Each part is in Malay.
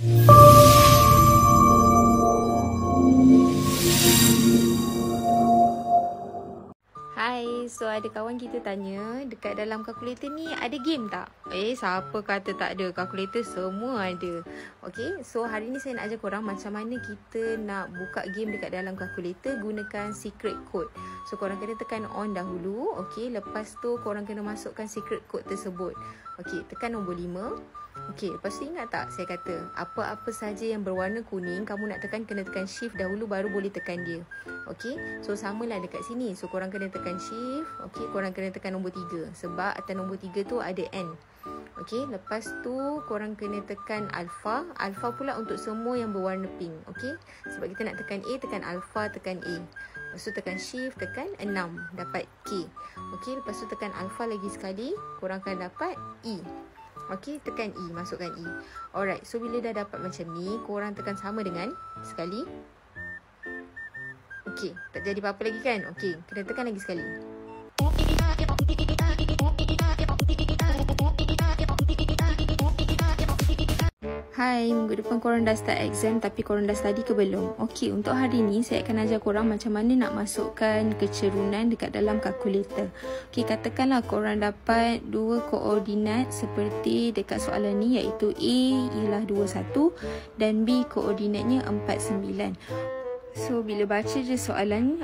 Hai, so ada kawan kita tanya dekat dalam kalkulator ni ada game tak? Siapa kata tak ada? Kalkulator semua ada. Okay, so hari ni saya nak ajar korang macam mana kita nak buka game dekat dalam kalkulator gunakan secret code. So korang kena tekan on dahulu. Okay, lepas tu korang kena masukkan secret code tersebut. Okay, tekan nombor 5. Okey, lepas tu ingat tak saya kata apa-apa saja yang berwarna kuning kamu nak tekan kena tekan shift dahulu baru boleh tekan dia. Okey, so samalah dekat sini. So korang kena tekan shift. Okey, korang kena tekan nombor 3 sebab atas nombor 3 tu ada N. Okey, lepas tu korang kena tekan alpha. Alpha pula untuk semua yang berwarna pink. Okey, sebab kita nak tekan A, tekan alpha, tekan A. Lepas tu tekan shift, tekan 6, dapat K. Okey, lepas tu tekan alpha lagi sekali, korang akan dapat E. Okey, tekan E, masukkan E. Alright, so bila dah dapat macam ni, korang tekan sama dengan sekali. Okey, tak jadi apa-apa lagi kan? Okey, kena tekan lagi sekali. Hai, minggu depan korang dah start exam tapi korang dah study ke belum? Okey, untuk hari ni saya akan ajar korang macam mana nak masukkan kecerunan dekat dalam kalkulator. Okey, katakanlah korang dapat dua koordinat seperti dekat soalan ni iaitu A ialah 21 dan B koordinatnya 49. So, bila baca je soalan,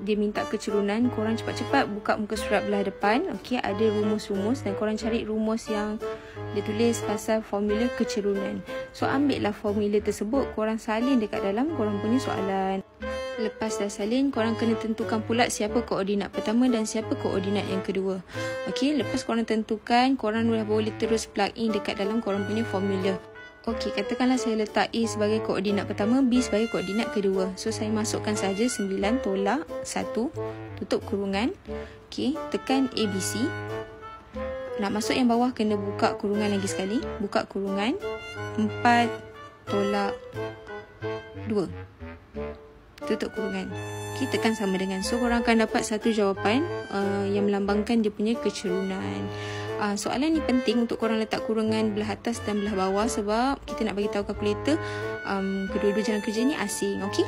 dia minta kecerunan, korang cepat-cepat buka muka surat belah depan. Okey, ada rumus-rumus dan korang cari rumus yang dia tulis pasal formula kecerunan. So, ambillah formula tersebut, korang salin dekat dalam korang punya soalan. Lepas dah salin, korang kena tentukan pula siapa koordinat pertama dan siapa koordinat yang kedua. Okey, lepas korang tentukan, korang dah boleh terus plug in dekat dalam korang punya formula. Okey, katakanlah saya letak A sebagai koordinat pertama, B sebagai koordinat kedua. So, saya masukkan saja 9 tolak 1, tutup kurungan. Okey, tekan ABC. Nak masuk yang bawah, kena buka kurungan lagi sekali. Buka kurungan, 4 tolak 2. Tutup kurungan. Okey, tekan sama dengan. So, korang akan dapat satu jawapan yang melambangkan dia punya kecerunan. Soalan ni penting untuk korang letak kurungan belah atas dan belah bawah sebab kita nak bagi tahu kalkulator kedua-dua jalan kerja ni asing. Okey?